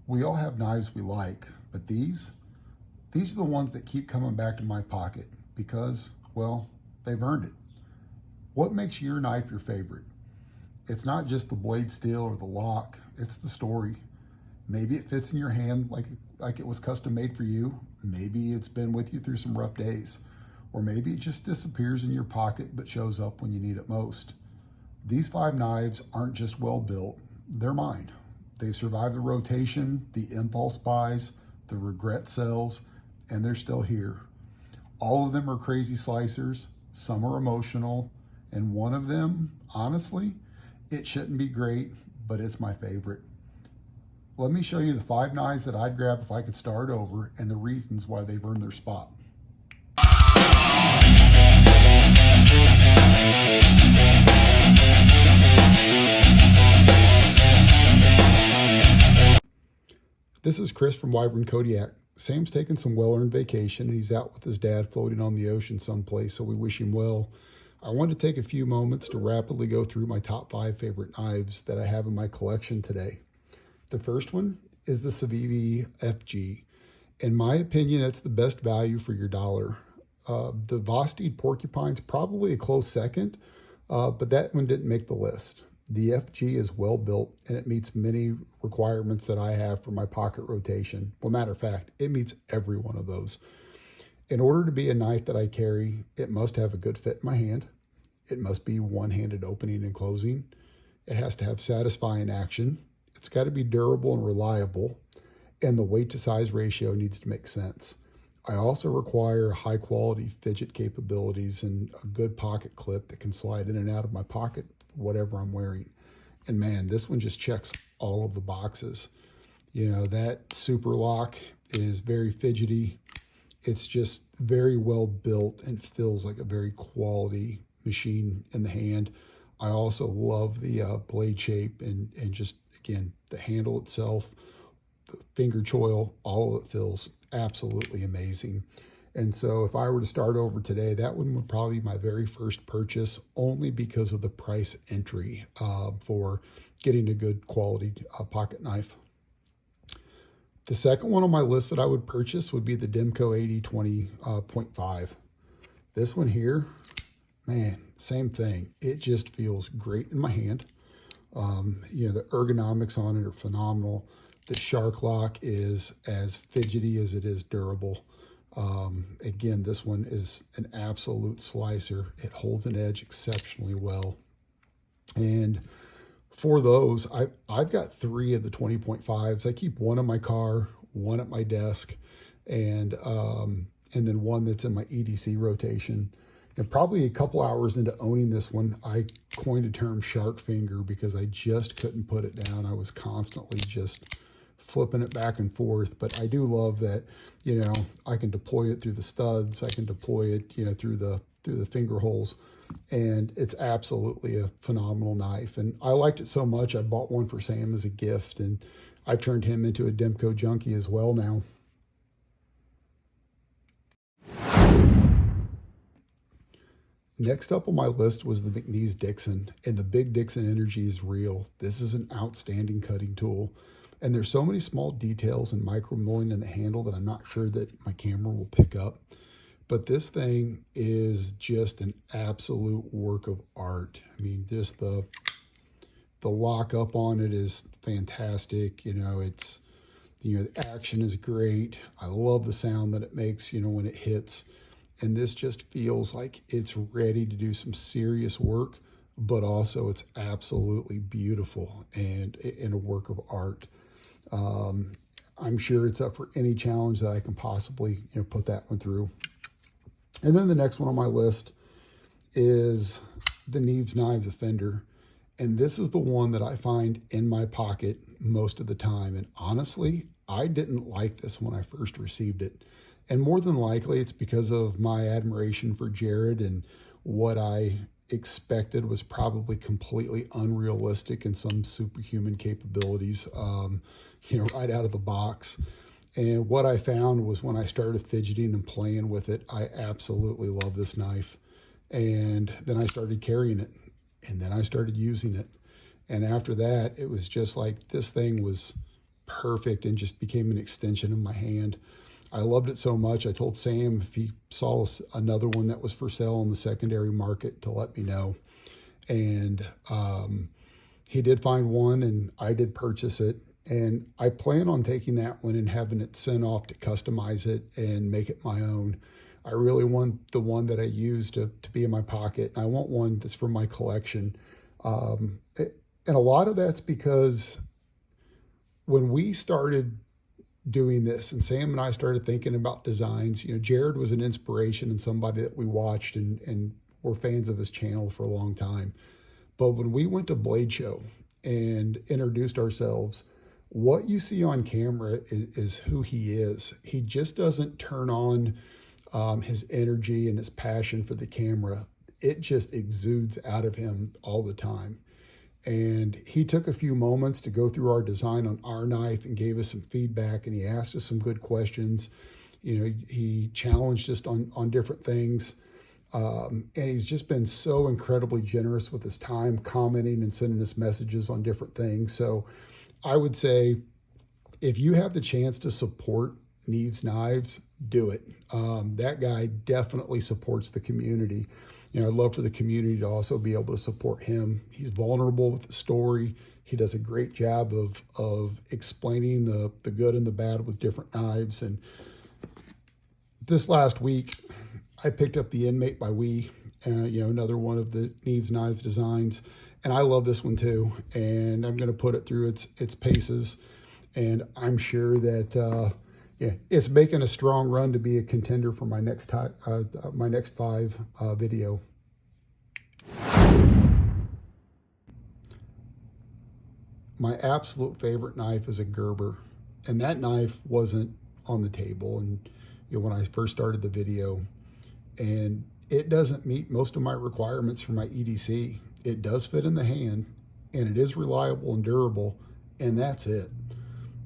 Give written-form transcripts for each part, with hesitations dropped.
We all have knives we like, but these are the ones that keep coming back to my pocket because, well, they've earned it. What makes your knife your favorite? It's not just the blade steel or the lock, it's the story. Maybe it fits in your hand like it was custom made for you. Maybe it's been with you through some rough days. Or maybe it just disappears in your pocket but shows up when you need it most. These 5 knives aren't just well built, they're mine. They've survived the rotation, the impulse buys, the regret sells, and they're still here. All of them are crazy slicers, some are emotional, and one of them, honestly, it shouldn't be great, but it's my favorite. Let me show you the 5 knives that I'd grab if I could start over and the reasons why they've earned their spot. This is Chris from Wyvern Kodiak. Sam's taking some well-earned vacation and he's out with his dad floating on the ocean someplace, so we wish him well. I want to take a few moments to rapidly go through my top 5 favorite knives that I have in my collection today. The first one is the Civivi FG. In my opinion, that's the best value for your dollar. The Vosteed Porcupine's probably a close second, but that one didn't make the list. The FG is well built and it meets many requirements that I have for my pocket rotation. Well, matter of fact, it meets every one of those. In order to be a knife that I carry, it must have a good fit in my hand. It must be one-handed opening and closing. It has to have satisfying action. It's got to be durable and reliable. And the weight to size ratio needs to make sense. I also require high quality fidget capabilities and a good pocket clip that can slide in and out of my pocket, whatever I'm wearing. And man, this one just checks all of the boxes. You know, that super lock is very fidgety. It's just very well built and feels like a very quality machine in the hand. I also love the blade shape and just, again, the handle itself, the finger choil, all of it feels absolutely amazing. And so if I were to start over today, that one would probably be my very first purchase, only because of the price entry for getting a good quality pocket knife. The second one on my list that I would purchase would be the Demco 8020.5. This one here, man, same thing. It just feels great in my hand. You know, the ergonomics on it are phenomenal. The shark lock is as fidgety as it is durable. Again, this one is an absolute slicer. It holds an edge exceptionally well. And for those, I've got 3 of the 20.5s. I keep one in my car, one at my desk, and then one that's in my EDC rotation. And probably a couple hours into owning this one, I coined a term shark finger because I just couldn't put it down. I was constantly just flipping it back and forth. But I do love that, you know, I can deploy it through the studs. I can deploy it, you know, through the finger holes. And it's absolutely a phenomenal knife. And I liked it so much, I bought one for Sam as a gift. And I've turned him into a Demco junkie as well now. Next up on my list was the McNeese Dixon, and the Big Dixon energy is real. This is an outstanding cutting tool. And there's so many small details and micro milling in the handle that I'm not sure that my camera will pick up. But this thing is just an absolute work of art. I mean, just the lock up on it is fantastic. You know, it's, you know, the action is great. I love the sound that it makes, you know, when it hits. And this just feels like it's ready to do some serious work, but also it's absolutely beautiful and a work of art. I'm sure it's up for any challenge that I can possibly, you know, put that one through. And then the next one on my list is the Neves Knives Offender. And this is the one that I find in my pocket most of the time. And honestly, I didn't like this when I first received it. And more than likely, it's because of my admiration for Jared, and what I expected was probably completely unrealistic and some superhuman capabilities, you know, right out of the box. And what I found was when I started fidgeting and playing with it, I absolutely love this knife. And then I started carrying it, and then I started using it. And after that, it was just like this thing was perfect and just became an extension of my hand. I loved it so much. I told Sam if he saw another one that was for sale on the secondary market to let me know. And he did find one, and I did purchase it. And I plan on taking that one and having it sent off to customize it and make it my own. I really want the one that I use to be in my pocket. I want one that's from my collection. And a lot of that's because when we started doing this and Sam and I started thinking about designs, Jared was an inspiration and somebody that we watched and were fans of his channel for a long time. But when we went to Blade Show and introduced ourselves, what you see on camera is who he is. He just doesn't turn on his energy and his passion for the camera. It just exudes out of him all the time. And he took a few moments to go through our design on our knife and gave us some feedback, and he asked us some good questions. He challenged us on different things. And he's just been so incredibly generous with his time, commenting and sending us messages on different things. So I would say if you have the chance to support Neves Knives, do it. That guy definitely supports the community. I'd love for the community to also be able to support him. He's vulnerable with the story. He does a great job of explaining the good and the bad with different knives. And this last week, I picked up the Inmate by We, another one of the Neves Knives designs. And I love this one too. And I'm going to put it through its paces. And I'm sure that it's making a strong run to be a contender for my next 5 video. My absolute favorite knife is a Gerber, and that knife wasn't on the table and when I first started the video, and it doesn't meet most of my requirements for my EDC. It does fit in the hand, and it is reliable and durable, and that's it.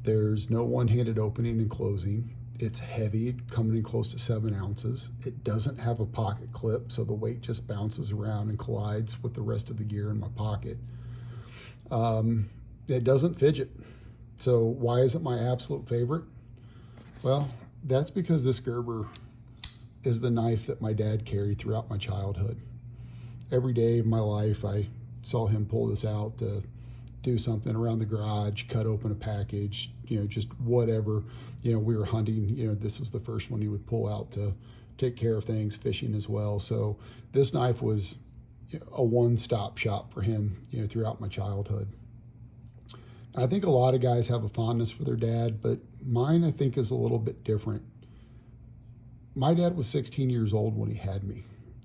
There's no one-handed opening and closing. It's heavy, coming in close to 7 ounces. It doesn't have a pocket clip, so the weight just bounces around and collides with the rest of the gear in my pocket. It doesn't fidget. So why is it my absolute favorite? Well, that's because this Gerber is the knife that my dad carried throughout my childhood. Every day of my life, I saw him pull this out to do something around the garage, cut open a package, just whatever. We were hunting, this was the first one he would pull out to take care of things, fishing as well. So this knife was a one-stop shop for him, throughout my childhood. I think a lot of guys have a fondness for their dad, but mine, I think, is a little bit different. My dad was 16 years old when he had me,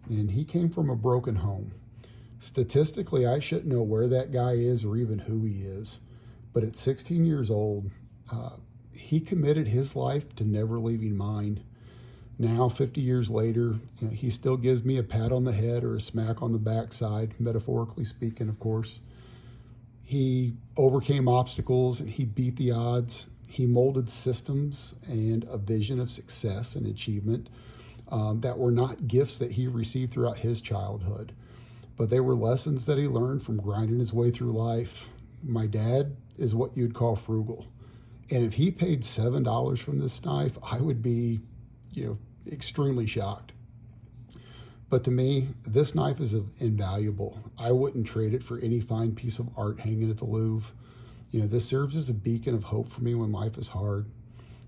and he came from a broken home. Statistically, I shouldn't know where that guy is or even who he is, but at 16 years old, he committed his life to never leaving mine. Now, 50 years later, he still gives me a pat on the head or a smack on the backside, metaphorically speaking, of course. He overcame obstacles and he beat the odds. He molded systems and a vision of success and achievement that were not gifts that he received throughout his childhood, but they were lessons that he learned from grinding his way through life. My dad is what you'd call frugal. And if he paid $7 from this knife, I would be, extremely shocked. But to me, this knife is invaluable. I wouldn't trade it for any fine piece of art hanging at the Louvre. This serves as a beacon of hope for me when life is hard.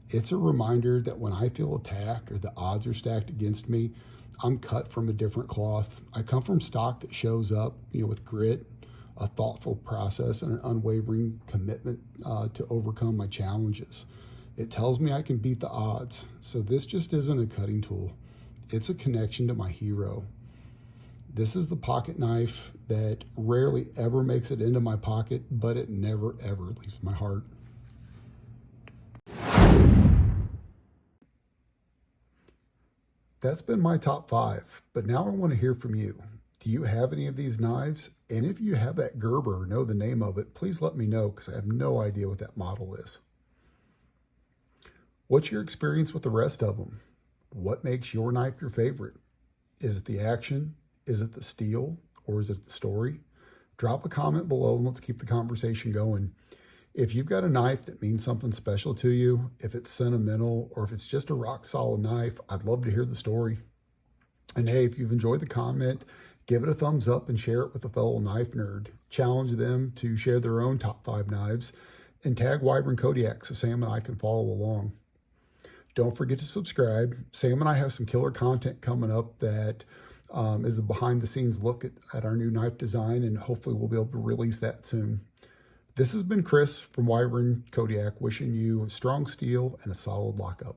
It's a reminder that when I feel attacked or the odds are stacked against me, I'm cut from a different cloth. I come from stock that shows up, with grit, a thoughtful process, and an unwavering commitment to overcome my challenges. It tells me I can beat the odds. So this just isn't a cutting tool. It's a connection to my hero. This is the pocket knife that rarely ever makes it into my pocket, but it never ever leaves my heart. That's been my top 5, but now I want to hear from you. Do you have any of these knives? And if you have that Gerber or know the name of it, please let me know because I have no idea what that model is. What's your experience with the rest of them? What makes your knife your favorite? Is it the action? Is it the steel? Or is it the story? Drop a comment below and let's keep the conversation going. If you've got a knife that means something special to you, if it's sentimental, or if it's just a rock solid knife, I'd love to hear the story. And hey, if you've enjoyed the comment, give it a thumbs up and share it with a fellow knife nerd. Challenge them to share their own top 5 knives and tag Wyvern Kodiak so Sam and I can follow along. Don't forget to subscribe. Sam and I have some killer content coming up that is a behind the scenes look at our new knife design, and hopefully we'll be able to release that soon. This has been Chris from Wyvern Kodiak, wishing you strong steel and a solid lockup.